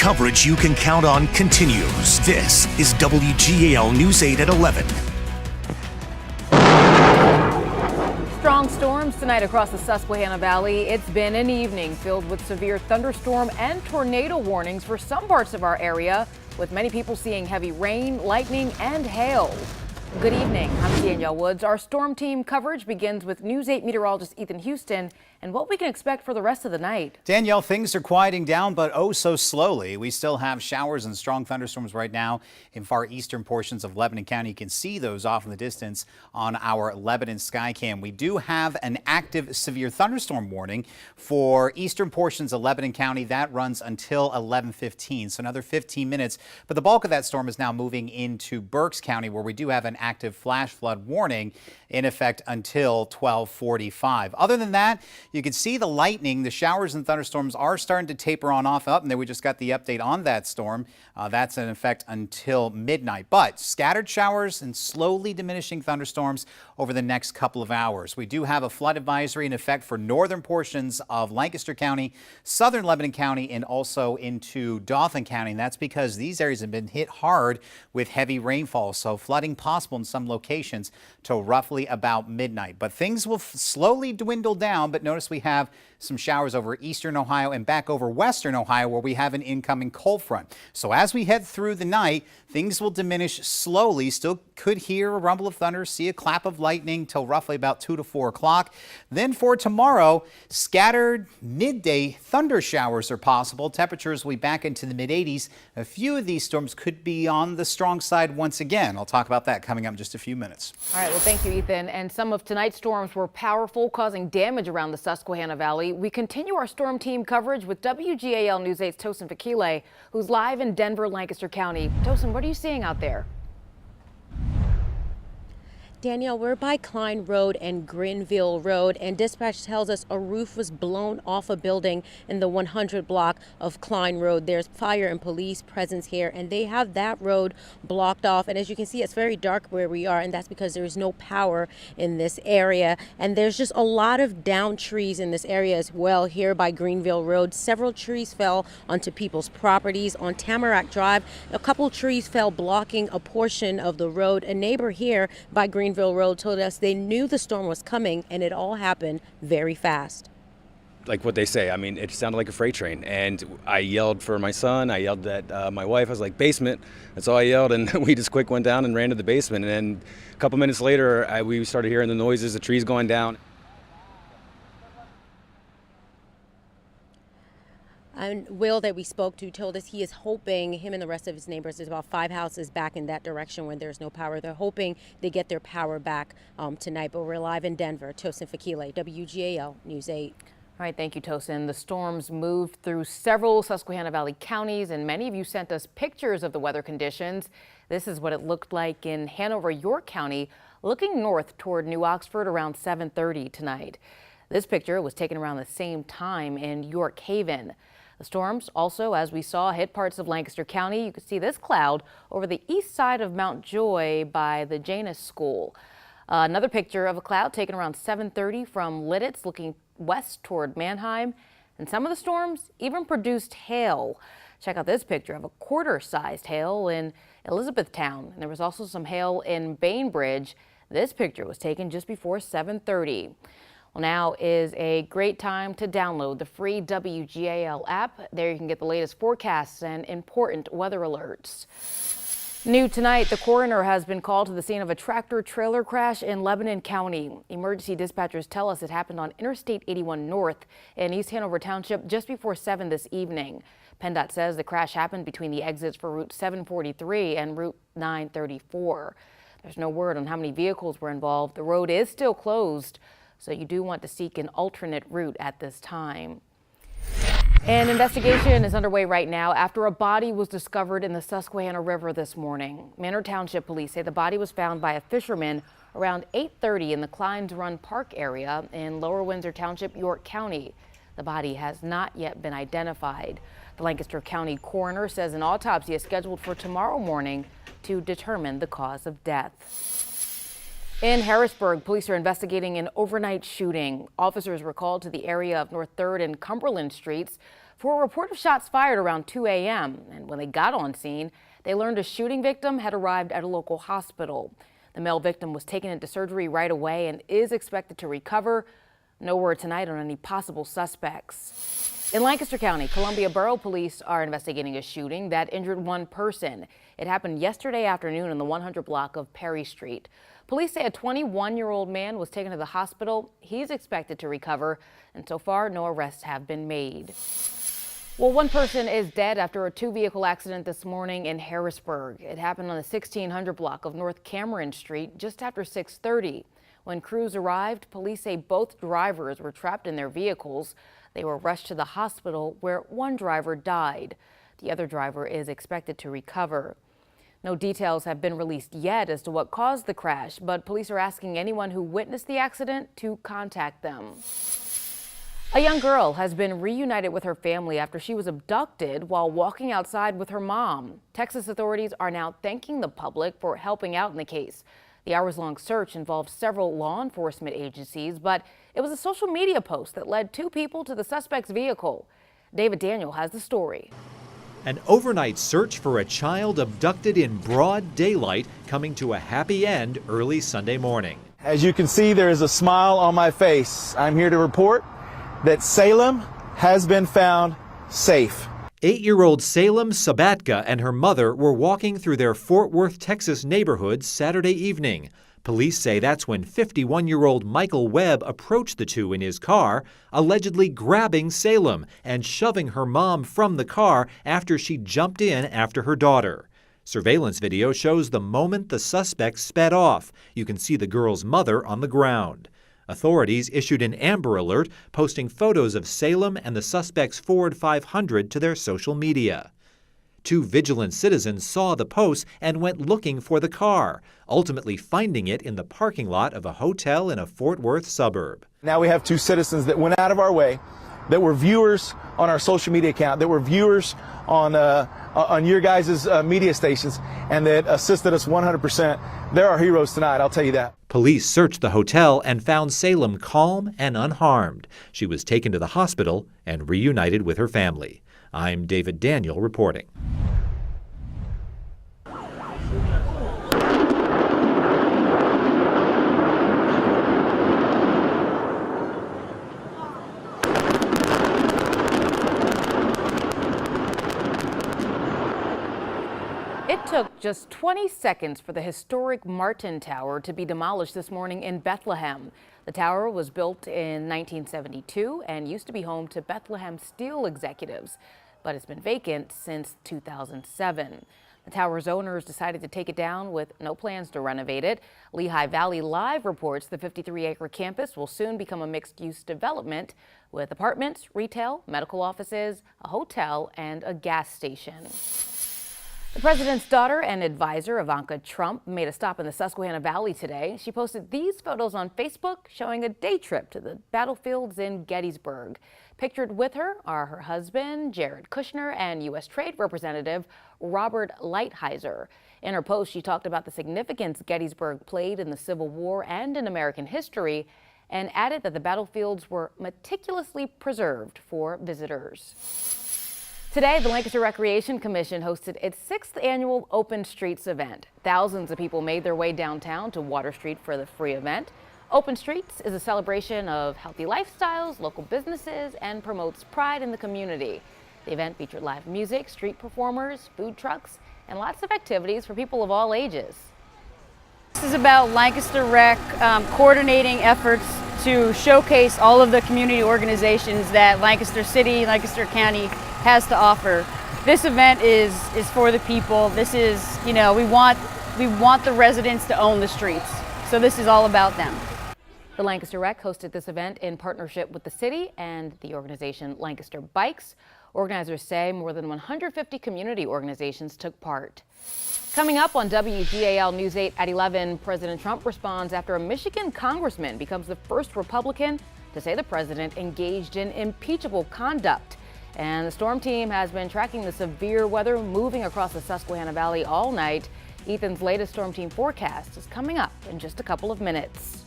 coverage you can count on continues. This is WGAL News 8 at 11. Strong storms tonight across the Susquehanna Valley. It's been an evening filled with severe thunderstorm and tornado warnings for some parts of our area, with many people seeing heavy rain, lightning, and hail. Good evening. I'm Danielle Woods. Our storm team coverage begins with News 8 meteorologist Ethan Houston and what we can expect for the rest of the night. Danielle, things are quieting down, but oh so slowly. We still have showers and strong thunderstorms right now in far eastern portions of Lebanon County. You can see those off in the distance on our Lebanon Skycam. We do have an active severe thunderstorm warning for eastern portions of Lebanon County. That runs until 11:15, so another 15 minutes. But the bulk of that storm is now moving into Berks County, where we do have an active flash flood warning in effect until 12:45. Other than that, you can see the lightning. The showers and thunderstorms are starting to taper on off up, and then we just got the update on that storm. That's in effect until midnight. But scattered showers and slowly diminishing thunderstorms over the next couple of hours. We do have a flood advisory in effect for northern portions of Lancaster County, southern Lebanon County, and also into Dauphin County. And that's because these areas have been hit hard with heavy rainfall, so flooding possible in some locations till roughly about midnight. But things will slowly dwindle down, but notice we have some showers over eastern Ohio and back over western Ohio, where we have an incoming cold front. So as we head through the night, things will diminish slowly. Still could hear a rumble of thunder, see a clap of lightning till roughly about 2 to 4 o'clock. Then for tomorrow, scattered midday thunder showers are possible. Temperatures will be back into the mid-80s. A few of these storms could be on the strong side once again. I'll talk about that coming up in just a few minutes. All right, well, thank you, Ethan. And some of tonight's storms were powerful, causing damage around the Susquehanna Valley. We continue our storm team coverage with WGAL News 8's Tosin Fakile, who's live in Denver, Lancaster County. Tosin, what are you seeing out there? Danielle, we're by Klein Road and Grinville Road, and dispatch tells us a roof was blown off a building in the 100 block of Klein Road. There's fire and police presence here, and they have that road blocked off. And as you can see, it's very dark where we are, and that's because there is no power in this area. And there's just a lot of downed trees in this area as well here by Greenville Road. Several trees fell onto people's properties. On Tamarack Drive, a couple trees fell blocking a portion of the road. A neighbor here by Greenville Road told us they knew the storm was coming, and it all happened very fast. Like what they say, I mean, it sounded like a freight train, and I yelled for my son, I yelled at my wife, I was like, basement, that's all I yelled, and we just quick went down and ran to the basement, and then a couple minutes later, we started hearing the noises, the trees going down. And Will, that we spoke to, told us he is hoping, him and the rest of his neighbors, there's about 5 houses back in that direction when there's no power. They're hoping they get their power back tonight. But we're live in Denver. Tosin Fakile, WGAL News 8. All right, thank you, Tosin. The storms moved through several Susquehanna Valley counties, and many of you sent us pictures of the weather conditions. This is what it looked like in Hanover, York County, looking north toward New Oxford around 7:30 tonight. This picture was taken around the same time in York Haven. The storms also, as we saw, hit parts of Lancaster County. You can see this cloud over the east side of Mount Joy by the Janus School. Another picture of a cloud taken around 7:30 from Lidditz looking west toward Manheim. And some of the storms even produced hail. Check out this picture of a quarter-sized hail in Elizabethtown. And there was also some hail in Bainbridge. This picture was taken just before 7:30. Well, now is a great time to download the free WGAL app. There you can get the latest forecasts and important weather alerts. New tonight, the coroner has been called to the scene of a tractor-trailer crash in Lebanon County. Emergency dispatchers tell us it happened on Interstate 81 North in East Hanover Township just before 7 this evening. PennDOT says the crash happened between the exits for Route 743 and Route 934. There's no word on how many vehicles were involved. The road is still closed, so you do want to seek an alternate route at this time. An investigation is underway right now after a body was discovered in the Susquehanna River this morning. Manor Township police say the body was found by a fisherman around 8:30 in the Klein's Run Park area in Lower Windsor Township, York County. The body has not yet been identified. The Lancaster County coroner says an autopsy is scheduled for tomorrow morning to determine the cause of death. In Harrisburg, police are investigating an overnight shooting. Officers were called to the area of North 3rd and Cumberland Streets for a report of shots fired around 2 a.m. And when they got on scene, they learned a shooting victim had arrived at a local hospital. The male victim was taken into surgery right away and is expected to recover. No word tonight on any possible suspects. In Lancaster County, Columbia Borough Police are investigating a shooting that injured one person. It happened yesterday afternoon in the 100 block of Perry Street. Police say a 21-year-old man was taken to the hospital. He's expected to recover, and so far, no arrests have been made. Well, one person is dead after a two-vehicle accident this morning in Harrisburg. It happened on the 1600 block of North Cameron Street just after 6:30. When crews arrived, police say both drivers were trapped in their vehicles. They were rushed to the hospital where one driver died. The other driver is expected to recover. No details have been released yet as to what caused the crash, but police are asking anyone who witnessed the accident to contact them. A young girl has been reunited with her family after she was abducted while walking outside with her mom. Texas authorities are now thanking the public for helping out in the case. The hours-long search involved several law enforcement agencies, but it was a social media post that led two people to the suspect's vehicle. David Daniel has the story. An overnight search for a child abducted in broad daylight coming to a happy end early Sunday morning. As you can see, there is a smile on my face. I'm here to report that Salem has been found safe. 8-year-old Salem Sabatka and her mother were walking through their Fort Worth, Texas neighborhood Saturday evening. Police say that's when 51-year-old Michael Webb approached the two in his car, allegedly grabbing Salem and shoving her mom from the car after she jumped in after her daughter. Surveillance video shows the moment the suspect sped off. You can see the girl's mother on the ground. Authorities issued an Amber Alert, posting photos of Salem and the suspect's Ford 500 to their social media. Two vigilant citizens saw the posts and went looking for the car, ultimately finding it in the parking lot of a hotel in a Fort Worth suburb. Now we have two citizens that went out of our way, that were viewers on our social media account, that were viewers on your guys' media stations, and that assisted us 100%. They're our heroes tonight, I'll tell you that. Police searched the hotel and found Salem calm and unharmed. She was taken to the hospital and reunited with her family. I'm David Daniel reporting. It took just 20 seconds for the historic Martin Tower to be demolished this morning in Bethlehem. The tower was built in 1972 and used to be home to Bethlehem Steel executives, but it's been vacant since 2007. The tower's owners decided to take it down with no plans to renovate it. Lehigh Valley Live reports the 53-acre campus will soon become a mixed-use development with apartments, retail, medical offices, a hotel, and a gas station. The president's daughter and advisor, Ivanka Trump, made a stop in the Susquehanna Valley today. She posted these photos on Facebook showing a day trip to the battlefields in Gettysburg. Pictured with her are her husband, Jared Kushner, and U.S. Trade Representative Robert Lighthizer. In her post, she talked about the significance Gettysburg played in the Civil War and in American history, and added that the battlefields were meticulously preserved for visitors. Today, the Lancaster Recreation Commission hosted its 6th annual Open Streets event. Thousands of people made their way downtown to Water Street for the free event. Open Streets is a celebration of healthy lifestyles, local businesses, and promotes pride in the community. The event featured live music, street performers, food trucks, and lots of activities for people of all ages. This is about Lancaster Rec coordinating efforts to showcase all of the community organizations that Lancaster City, Lancaster County has to offer. This event is for the people. This is, we want the residents to own the streets. So this is all about them. The Lancaster Rec hosted this event in partnership with the city and the organization Lancaster Bikes. Organizers say more than 150 community organizations took part. Coming up on WGAL News 8 at 11, President Trump responds after a Michigan congressman becomes the first Republican to say the president engaged in impeachable conduct. And the storm team has been tracking the severe weather moving across the Susquehanna Valley all night. Ethan's latest storm team forecast is coming up in just a couple of minutes.